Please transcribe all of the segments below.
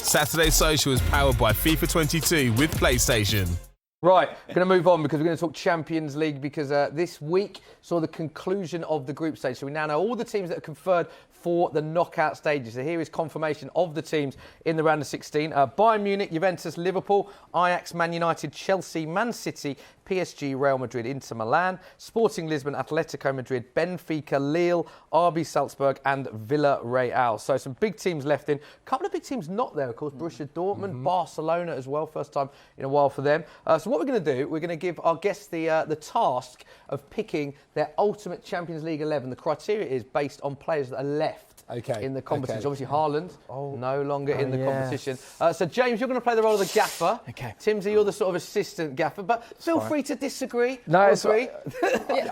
Saturday Social is powered by FIFA 22 with PlayStation. Right, we're going to move on because we're going to talk Champions League because this week saw the conclusion of the group stage. So we now know all the teams that are conferred for the knockout stages. So here is confirmation of the teams in the round of 16. Bayern Munich, Juventus, Liverpool, Ajax, Man United, Chelsea, Man City, PSG, Real Madrid, Inter Milan, Sporting Lisbon, Atletico Madrid, Benfica, Lille, RB Salzburg and Villarreal. So some big teams left in. A couple of big teams not there, of course. Borussia Dortmund, Barcelona as well. First time in a while for them. So what we're going to do, we're going to give our guests the task of picking their ultimate Champions League 11. The criteria is based on players that are left in the competition. Okay. Obviously, Haaland, no longer in the competition. So, James, you're going to play the role of the gaffer. Okay. Timsy, you're the sort of assistant gaffer. But feel free to disagree. No, or it's agree.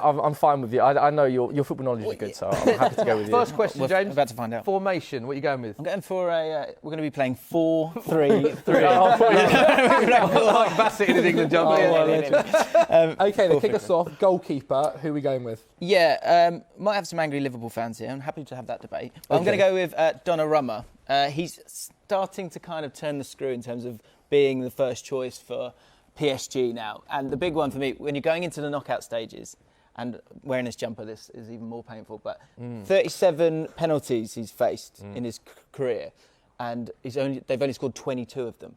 I'm fine with you. I know your football knowledge is good, so I'm happy to go with you. First question, James. We're about to find out. Formation, what are you going with? I'm going for we're going to be playing 4-3-3. Like Bassett in his England jump. Okay, then kick us off. Goalkeeper, who are we going with? Yeah, might have some angry Liverpool fans here. I'm happy to have that debate. But I'm going to go with Donnarumma. He's starting to kind of turn the screw in terms of being the first choice for PSG now. And the big one for me, when you're going into the knockout stages, and wearing this jumper, this is even more painful, but 37 penalties he's faced in his career, and they've only scored 22 of them.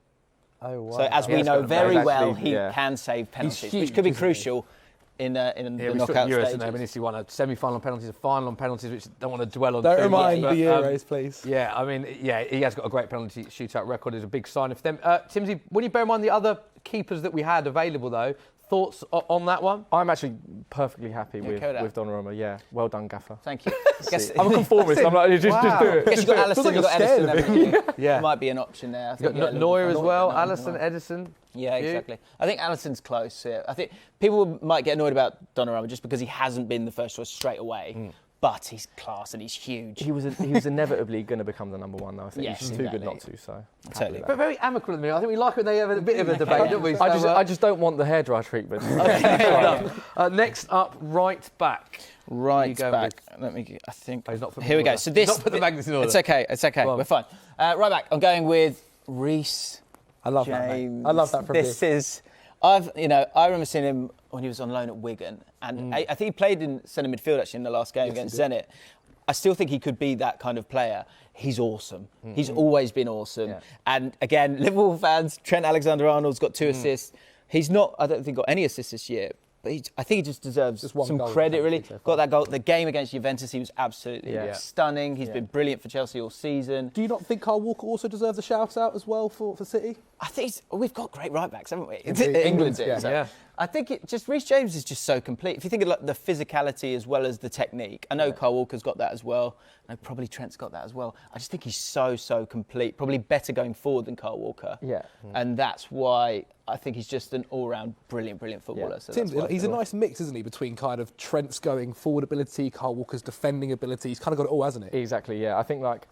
Oh, wow. So as we know very well, he can save penalties, huge, which could be crucial in the knockout stages. I mean, he won a semi-final on penalties, a final on penalties, which I don't want to dwell on. Don't remind the Euros, please. Yeah, I mean, he has got a great penalty shootout record. It's a big sign for them. Timsy, when you bear in mind the other keepers that we had available, though, thoughts on that one? I'm actually perfectly happy with Donnarumma. Yeah, well done, Gaffer. Thank you. I'm a conformist. I'm like, just do it. I guess you've got Alisson, you've got Edison, haven't you? Yeah. Might be an option there. I think You've got Neuer as well, Alisson, Edison. Yeah, exactly. I think Alisson's close. Yeah. I think people might get annoyed about Donnarumma just because he hasn't been the first choice straight away. But he's class and he's huge. He was inevitably going to become the number one, though. I think he's too good not to. So totally. But very amicable of me. I think we like when they have a bit of a debate, don't we? So, I just don't want the hairdryer treatment. Next up, right back. Right back. Let me. I think. He's not put Here we go. So this. Not put the magnets in order. It's okay. It's okay. We're fine. Right back. I'm going with Reece. I love James. that, mate. I love that from This is. I remember seeing him when he was on loan at Wigan, and I think he played in centre midfield actually in the last game against Zenit. I still think he could be that kind of player. He's awesome. He's always been awesome. Yeah. And again, Liverpool fans, Trent Alexander-Arnold's got 2 assists. He's not, I don't think, got any assists this year. But I think he just deserves some credit, really. Got that goal. The game against Juventus, he was absolutely stunning. He's been brilliant for Chelsea all season. Do you not think Kyle Walker also deserves a shout-out as well for City? I think we've got great right-backs, haven't we? England did. So I think Reece James is just so complete. If you think of like the physicality as well as the technique, I know Kyle Walker's got that as well. I know probably Trent's got that as well. I just think he's so complete. Probably better going forward than Kyle Walker. Yeah. And that's why I think he's just an all-round brilliant footballer. So Tim, he's a nice mix, isn't he, between kind of Trent's going forward ability, Kyle Walker's defending ability. He's kind of got it all, hasn't he? Exactly, yeah. I think like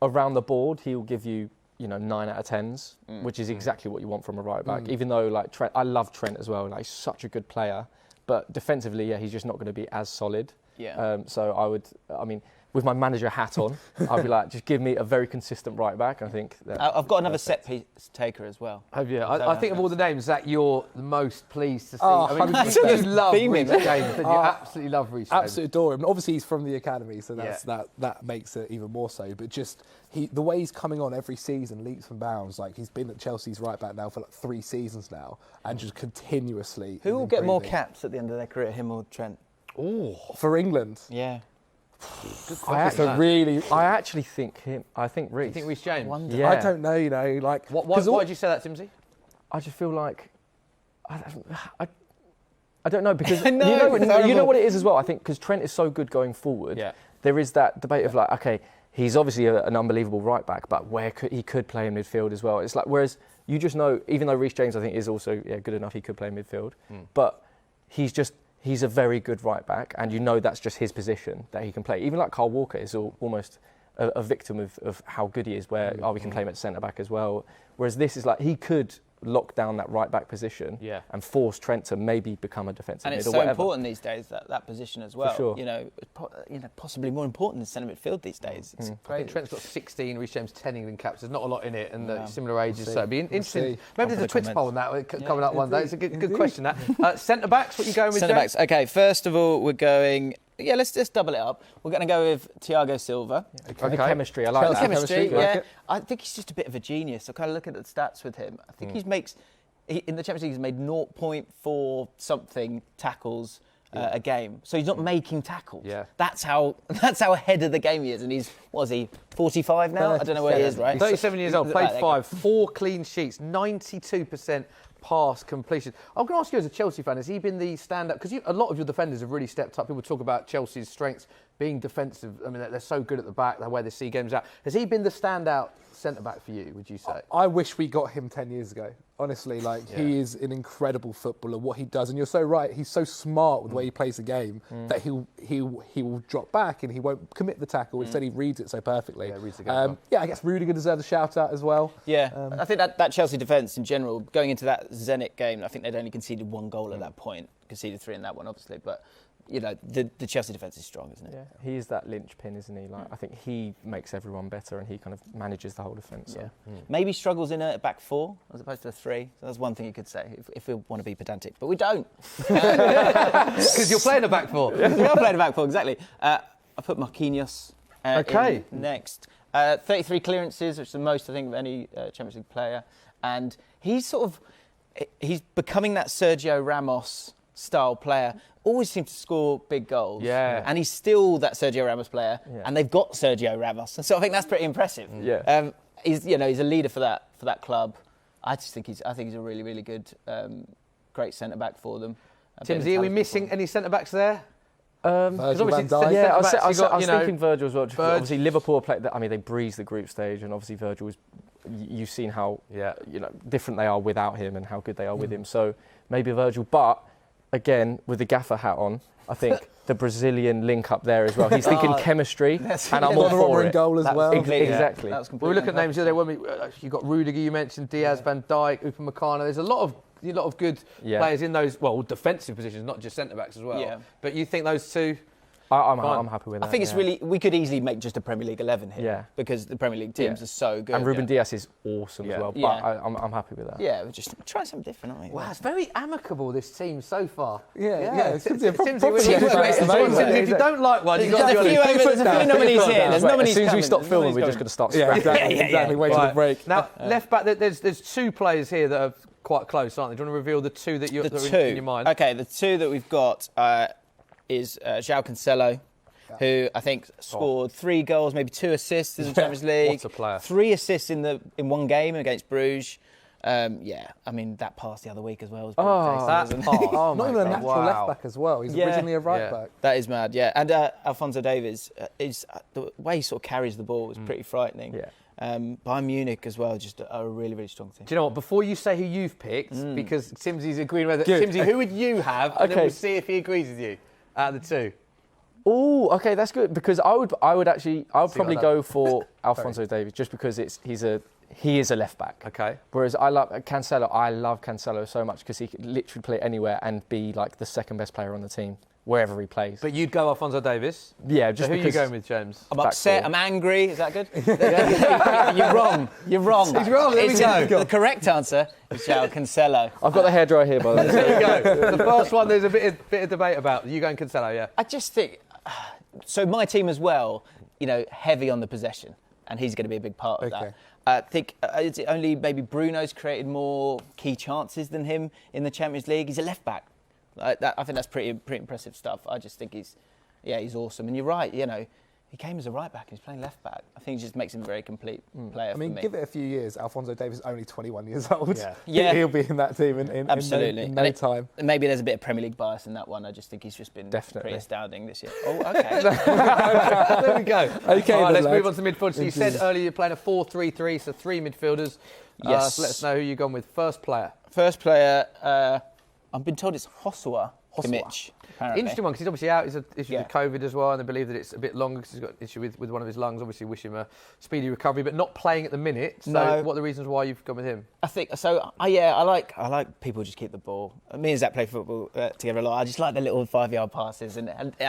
around the board, he'll give you 9 out of 10s, which is exactly what you want from a right back. Even though like Trent, I love Trent as well. Like he's such a good player, but defensively, he's just not going to be as solid. Yeah. So with my manager hat on, I'd be like, just give me a very consistent right back. I think I've got another set piece taker as well. Have you? I think of all the names, Zach, you're the most pleased to see. Oh, I mean, you love Reece James. You absolutely love Reece James. Absolutely adore him. And obviously, he's from the academy, so that makes it even more so. But just the way he's coming on every season, leaps and bounds. Like he's been at Chelsea's right back now for like 3 seasons now, and just continuously. Who will get more caps at the end of their career, him or Trent? Oh, for England. Yeah. I actually think him. I think Reece. You think Reece James? Yeah. I don't know. Like why did you say that, Timsy? I just feel like I don't know because you know what it is as well. I think because Trent is so good going forward. Yeah. There is that debate of like, okay, he's obviously an unbelievable right back, but he could play in midfield as well. It's like whereas you just know, even though Reece James I think is also good enough, he could play in midfield, but he's a very good right back, and that's just his position that he can play. Even like Kyle Walker is almost a victim of how good he is, where we can play him at centre back as well. Whereas this is like he could lock down that right back position and force Trent to maybe become a defensive mid or so whatever. important these days, that position as well. For sure. You know, possibly more important than centre midfield these days. It's I think Trent's got 16, Reece James 10 England caps. There's not a lot in it, and similar ages, so it'd be interesting. Maybe there's a Twitter poll on that coming up one day. It's a good question. That centre backs. What are you going with? Centre backs. Okay, first of all, we're going. Yeah, let's just double it up. We're going to go with Thiago Silva. Okay. The chemistry, I like that. Chemistry, like it. I think he's just a bit of a genius. I kind of look at the stats with him. I think in the Champions League, he's made 0.4 something tackles a game. So he's not making tackles. Yeah. That's how ahead of the game he is. And he's, what is he, 45 now? I don't know where he is, right? 37 years old, played 5, 4 clean sheets, 92% pass completion. I'm going to ask you as a Chelsea fan, has he been the standout? Because a lot of your defenders have really stepped up. People talk about Chelsea's strengths being defensive. I mean, they're so good at the back, the way they see games out. Has he been the standout centre-back for you, would you say? I wish we got him 10 years ago. Honestly, he is an incredible footballer, what he does. And you're so right, he's so smart with the way he plays the game that he will drop back and he won't commit the tackle. Instead, he reads it so perfectly. Yeah, reads the game well. I guess Rudiger deserves a shout-out as well. Yeah, I think that Chelsea defence in general, going into that Zenit game, I think they'd only conceded 1 goal at that point. Conceded 3 in that one, obviously, but... You know, the Chelsea defence is strong, isn't it? Yeah, he is that linchpin, isn't he? I think he makes everyone better and he kind of manages the whole defence. So. Yeah. Maybe struggles in a back 4 as opposed to a 3. So that's one thing you could say if we want to be pedantic. But we don't. Because you're playing a back 4. We are playing a back 4, exactly. I put Marquinhos in next. 33 clearances, which is the most, I think, of any Champions League player. And he's becoming that Sergio Ramos style player. Always seems to score big goals. Yeah. And he's still that Sergio Ramos player. Yeah. And they've got Sergio Ramos. So I think that's pretty impressive. Yeah. He's a leader for that club. I think he's a really, really good, great centre-back for them. Timbsy, are we missing any centre-backs there? Virgil van Dijk. Yeah, I was thinking Virgil as well. Obviously, Liverpool played. I mean, they breezed the group stage, and obviously Virgil was. You've seen how different they are without him, and how good they are with him. So maybe Virgil, but again with the gaffer hat on, I think the Brazilian link up there as well. He's thinking chemistry, and I'm all for it. Goal as well. Exactly. We were looking at names the other day, weren't we? You got Rudiger, you mentioned Diaz, Van Dijk, Upamecano. There's a lot of good players in those defensive positions, not just centre backs as well. Yeah. But you think those two? I'm happy with that. I think it's really, we could easily make just a Premier League 11 here because the Premier League teams are so good. And Ruben Diaz is awesome as well, but I'm happy with that. Yeah, we're just trying something different, aren't we? Wow, it's very amicable, this team so far. If you don't like one, you've got to There's a few nominees here. There's nominees as soon as we stop filming, we're just going to start scrapping. Exactly. Wait till the break. Now, left back, there's 2 players here that are quite close, aren't they? Do you want to reveal the 2 that are in your mind? Okay, the 2 that we've got is João Cancelo, who I think scored 3 goals, maybe 2 assists in the Champions League. What a player. 3 assists in one game against Bruges. I mean, that pass the other week as well was pretty tasty, wasn't it? Not even a natural left back as well. He's originally a right back. That is mad, yeah. And Alphonso Davies, the way he sort of carries the ball is pretty frightening. Yeah. Bayern Munich as well, just a really, really strong team. Do you know what? Before you say who you've picked, because Timbsy's agreeing with it, Timbsy, who would you have? And then we'll see if he agrees with you out of the 2. Oh, okay, that's good because I would probably go for Alphonso Davies just because he is a left back. Okay. Whereas I love Cancelo so much because he could literally play anywhere and be like the second best player on the team wherever he plays. But you'd go Alphonso Davies? Yeah, just so who are you going with, James? I'm upset, I'm angry, is that good? You're wrong. He's wrong, there we go. The correct answer is João Cancelo. I've got the hairdryer here, by the way. There you go. The first one, there's a bit of debate about. You going Cancelo, yeah? I just think... So my team as well, heavy on the possession, and he's going to be a big part of that. I think it's only maybe Bruno's created more key chances than him in the Champions League. He's a left back. I think that's pretty impressive stuff. I just think he's awesome. And you're right, he came as a right back and he's playing left back. I think it just makes him a very complete player. I mean, give it a few years. Alphonso Davies is only 21 years old. Yeah. He'll be in that team in no time. Maybe there's a bit of Premier League bias in that one. I just think he's just been pretty astounding this year. Oh, okay. There we go. Okay, all right, let's move on to midfield. So you said earlier you're playing a 4-3-3, so 3 midfielders. Yes. So let us know who you've gone with. First player. I've been told it's Joshua Kimmich, apparently. Interesting one, because he's obviously out. He's issues Yeah. with COVID as well, and they believe that it's a bit longer because he's got an issue with one of his lungs. Obviously, wish him a speedy recovery, but not playing at the minute. So, No. what are the reasons why you've gone with him? I think so. I like people who just keep the ball. Me and Zach play football together a lot. I just like the little 5-yard passes, and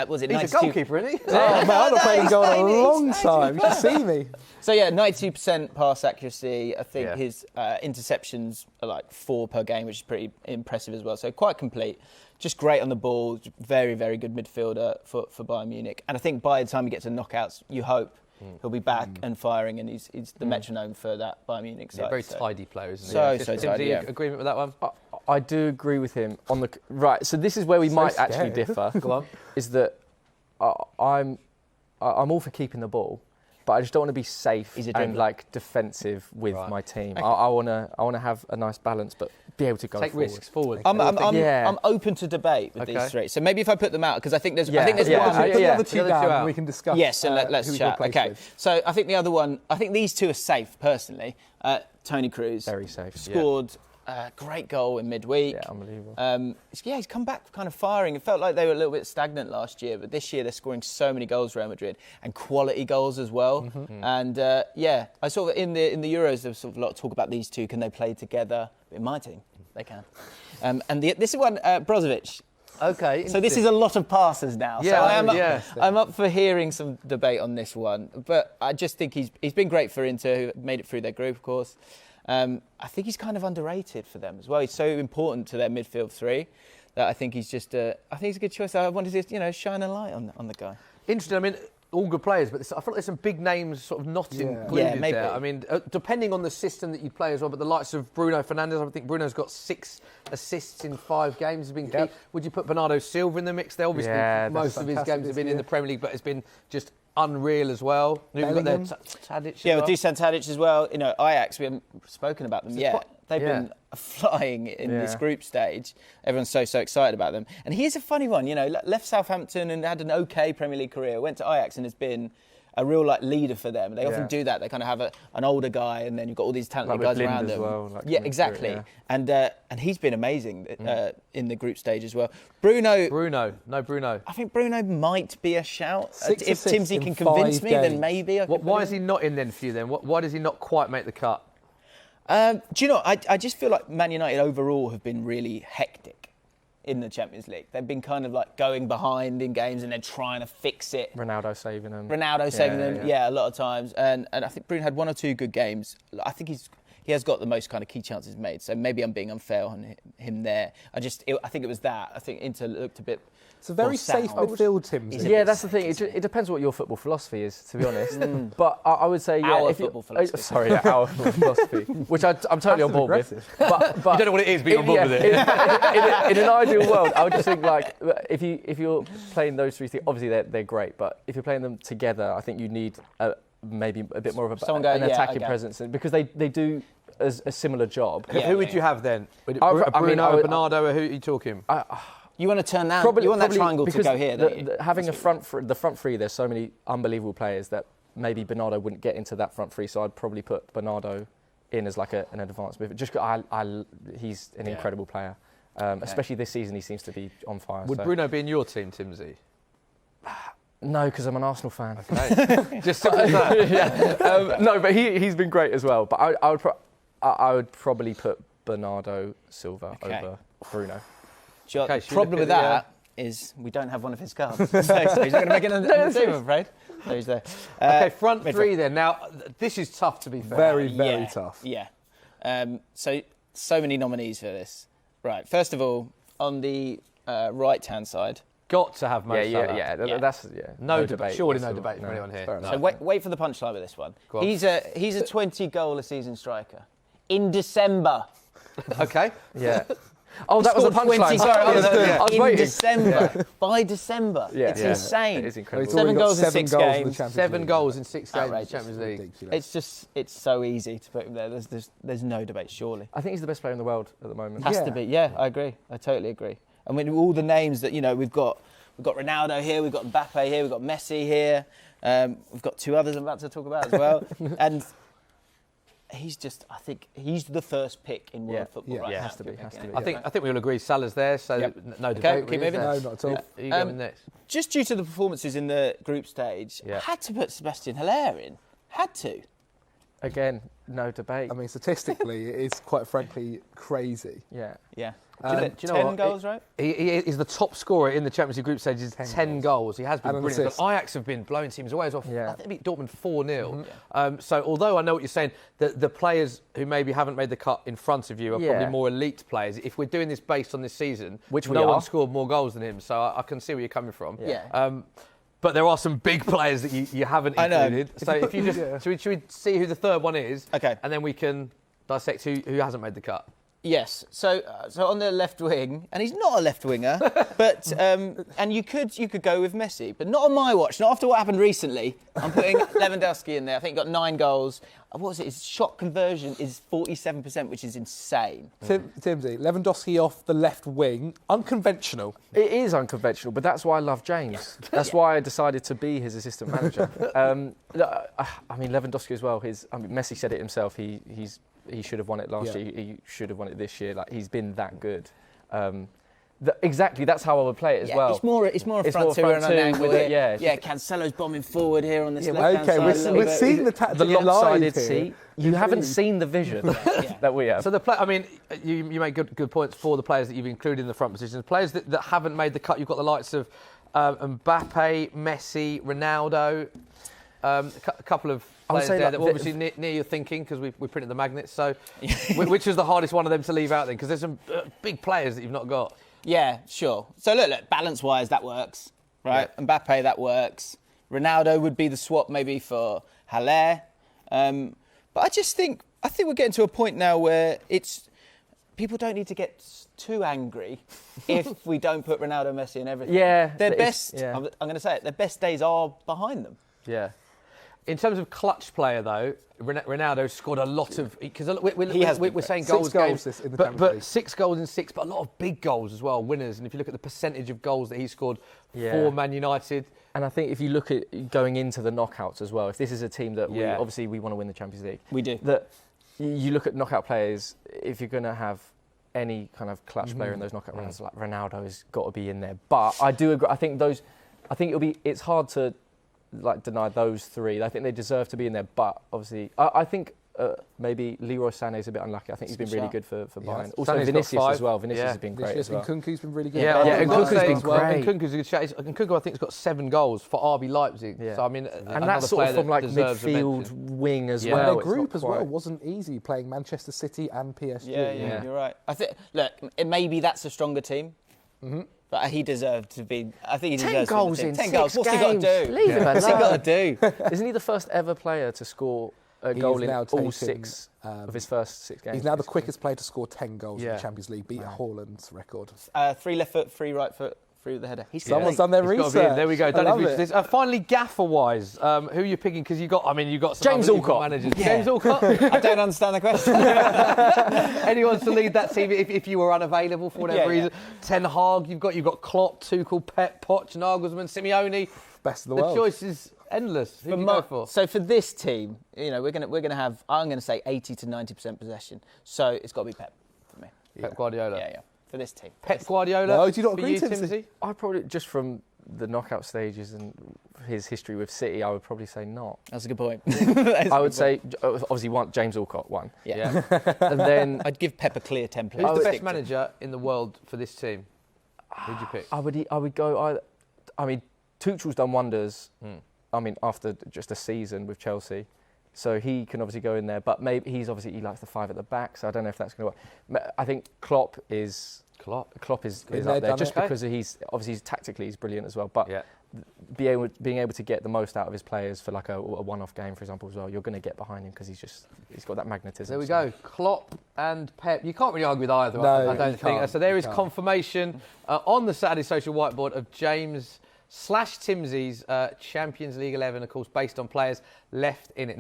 was it? He's 92? a goalkeeper, isn't he? Oh, man, I've not played in goal in a tiny, long he's time. You tiny. should see me. So yeah, 92% pass accuracy. I think Yeah. his interceptions are like 4 per game, which is pretty impressive as well. So quite complete. Just great on the ball. Very, very good midfielder for Bayern Munich. And I think by the time he gets to knockouts, you hope he'll be back and firing, and he's the metronome for that Bayern Munich side. Yeah, very tidy player, isn't he? So Timbsy, tidy, yeah. agreement with that one? I do agree with him on the right. So this is where we might actually scary. differ. Go on. Is that I'm all for keeping the ball, but I just don't want to be safe He's a and dribbler. like defensive with Right. my team. Okay. I want to have a nice balance, but be able to go Take forward. risks forward. I'm open to debate with Okay. these three. So maybe if I put them out, because I think there's Yeah. one. Put the other two The other down two out. and we can discuss. Yes, and let's who we chat. replace Okay, with. so I think the other one, I think these two are safe personally. Tony Cruz. Very safe. Scored a great goal in midweek. Yeah, unbelievable. He's come back kind of firing. It felt like they were a little bit stagnant last year, but this year they're scoring so many goals, Real Madrid, and quality goals as well. Mm-hmm. And I saw that in the Euros there was sort of a lot of talk about these two. Can they play together? In my team, they can. And this is one, Brozovic. Okay. So this is a lot of passes now. Yeah, so I'm up for hearing some debate on this one. But I just think he's been great for Inter, who made it through their group, of course. I think he's kind of underrated for them as well. He's so important to their midfield three that I think he's just I think he's a good choice. I wanted to shine a light on the guy. Interesting. I mean, all good players, but I feel like there's some big names sort of not included Yeah, maybe. there. I mean, depending on the system that you play as well, but the likes of Bruno Fernandes, I think Bruno's got 6 assists in 5 games. Has been key. Would you put Bernardo Silva in the mix there? Obviously, Yeah, most of his fantastic games have been this in the year. Premier League, but it's been just unreal as well. Who have we got there? Bellingham. Tadic as Yeah, well? with Dusan Tadic as well. Ajax, we haven't spoken about them yet. They've been flying in this group stage. Everyone's so excited about them. And here's a funny one. Left Southampton and had an okay Premier League career. Went to Ajax and has been a real leader for them. They often do that. They kind of have an older guy, and then you've got all these talented Like with guys Blind around as them. well, Yeah, coming exactly. through, yeah. And he's been amazing in the group stage as well. Bruno. Bruno. I think Bruno might be a shout. 6 If assists Timbsy in can convince 5 me, then games. maybe I could put Why him is he not in then for you then? Why does he not quite make the cut? Do you know, I just feel like Man United overall have been really hectic in the Champions League. They've been kind of going behind in games and then trying to fix it. Ronaldo saving them. Ronaldo saving them, a lot of times. And I think Bruno had 1 or 2 good games. I think he has got the most kind of key chances made. So maybe I'm being unfair on him there. I think it was that. I think Inter looked a bit... It's a very more safe sound. midfield, Tim. Yeah, that's the thing. It depends what your football philosophy is, to be honest. But I would say, Our if you- football philosophy. Sorry, our football philosophy, which I'm totally on board with. But You don't know what it is, but you're on board with it. In an ideal world, I would just think if you're playing those 3 things, obviously they're great. But if you're playing them together, I think you need maybe a bit more of an attacking presence, because they do a similar job. Who would you have then? I mean, Bruno, Bernardo, who are you talking? You want to turn that? Probably, you want that probably triangle to because go here, don't you? Having the front three, there's so many unbelievable players that maybe Bernardo wouldn't get into that front three. So I'd probably put Bernardo in as an advanced move. Just he's an incredible player, especially this season. He seems to be on fire. Would Bruno be in your team, Timbsy? No, because I'm an Arsenal fan. Okay. Just simple as that. No, but he's been great as well. But I would probably put Bernardo Silva over Bruno. The problem with that is we don't have one of his cards. So he's not going to make it on the team, I'm afraid. So he's there. Okay, front three then. Now, this is tough to be fair. Very tough. Yeah. So many nominees for this. Right. First of all, on the right-hand side. Got to have Mo Salah. That's no debate. Surely no debate for anyone here. So wait for the punchline with this one. He's a 20-goal-a-season striker. In December. Okay. Yeah. Oh, that was a punchline. In December. By December. Yeah. It's insane. It is incredible. 7 goals in 6 games. 7 goals in 6 games in the Outrageous. Champions League. It's so easy to put him there. There's no debate, surely. I think he's the best player in the world at the moment. Has to be. Yeah, I agree. I totally agree. And when all the names that we've got Ronaldo here, we've got Mbappe here, we've got Messi here, we've got 2 others I'm about to talk about as well, and I think he's the first pick in world football right now. Has to be. I think we all agree Salah's there, so no debate. Okay, keep moving. No, not at all. Who you going next? Just due to the performances in the group stage, I had to put Sebastian Haller in. Had to. Again, no debate. I mean, statistically, it is quite frankly crazy. Yeah. Do you know 10 what? goals, right? He is the top scorer in the Champions League group stage. 10 goals. He has been And brilliant. assists. But Ajax have been blowing teams away as well. Yeah. I think they beat Dortmund 4-0. So although I know what you're saying, the players who maybe haven't made the cut in front of you are probably more elite players. If we're doing this based on this season, which no one scored more goals than him. So I can see where you're coming from. Yeah. But there are some big players that you haven't included. So if you just should we see who the third one is? Okay. And then we can dissect who hasn't made the cut. Yes. So on the left wing, and he's not a left winger, but and you could go with Messi, but not on my watch. Not after what happened recently. I'm putting Lewandowski in there. I think he got 9 goals. What was it? His shot conversion is 47%, which is insane. Timbsy, Lewandowski off the left wing, unconventional. It is unconventional, but that's why I love James. That's why I decided to be his assistant manager. I mean, Lewandowski as well. Messi said it himself. He should have won it last year. He should have won it this year. Like, he's been that good. Exactly, that's how I would play it as well. It's more a front two and an angle. Cancelo's bombing forward here on this left-hand side. We're seeing the tactic the lopsided live seat. You haven't seen the vision that we have. So you make good points for the players that you've included in the front positions. Players that haven't made the cut, you've got the likes of Mbappe, Messi, Ronaldo, a couple of players there that were obviously near your thinking because we printed the magnets. So, which is the hardest one of them to leave out then? Because there's some big players that you've not got. Yeah, sure. So look, balance-wise, that works, right? Yeah. Mbappe, that works. Ronaldo would be the swap maybe for Haller. But I think we're getting to a point now where people don't need to get too angry if we don't put Ronaldo, Messi and everything. Yeah. I'm going to say it, their best days are behind them. Yeah. In terms of clutch player, though, Ronaldo scored a lot of... Because we're saying goals games, but 6 goals in 6, but a lot of big goals as well, winners. And if you look at the percentage of goals that he scored for Man United... And I think if you look at going into the knockouts as well, if this is a team that obviously we want to win the Champions League. We do. That you look at knockout players, if you're going to have any kind of clutch player in those knockout rounds, like Ronaldo has got to be in there. But I do agree. I think it's hard to deny those 3. I think they deserve to be in there, but obviously I think maybe Leroy Sané is a bit unlucky. I think he's been really good for Bayern. Also Sané's Vinicius as well. Vinicius has been great as well. And Nkunku's been really good. And Nkunku's been great. Nkunku's a good shout. Nkunku, I think, has got 7 goals for RB Leipzig. Yeah. So I mean, and that's sort of from like midfield wing as well. Their group as well wasn't easy, playing Manchester City and PSG. Yeah, you're right. I think maybe that's a stronger team. Mm-hmm. But he deserved to be. I think he deserves 10 goals in 10 6 goals. What's he got to do? Leave him alone. What's he got to do? Isn't he the first ever player to score a goal in all 6 of his first 6 games? He's now the quickest player to score 10 goals in the Champions League, beat Haaland's record. 3 left foot, 3 right foot, 3 with the header. Someone's done their research. There we go. Finally, gaffer-wise, who are you picking? Because you got some James Allcott. Managers. Yeah. James Allcott. I don't understand the question. Anyone to lead that team if you were unavailable for whatever reason? Ten Hag. You've got Klopp, Tuchel, Pep, Poch, Nagelsmann, Simeone. Best of the world. The choice is endless. Who do you go for? So for this team, we're gonna have, I'm gonna say 80 to 90% possession. So it's got to be Pep for me. Pep Guardiola. Yeah. For this team. Pep Guardiola. No, do you not agree, Timbsy? I probably, just from the knockout stages and his history with City, I would probably say not. That's a good point. I would say, obviously, James Allcott, 1. Yeah. And then I'd give Pep a clear template. Who's the best manager in the world for this team? Who'd you pick? I would go. I mean, Tuchel's done wonders. I mean, after just a season with Chelsea, so he can obviously go in there. But maybe he likes the 5 at the back. So I don't know if that's going to work. I think Klopp is up there just because he's tactically he's brilliant as well. But being able to get the most out of his players for like a one-off game, for example, as well, you're going to get behind him because he's got that magnetism. There we go. Klopp and Pep. You can't really argue with either. No, I don't think. So there is confirmation on the Saturday social whiteboard of James /Timbsy's Champions League 11, of course, based on players left in it.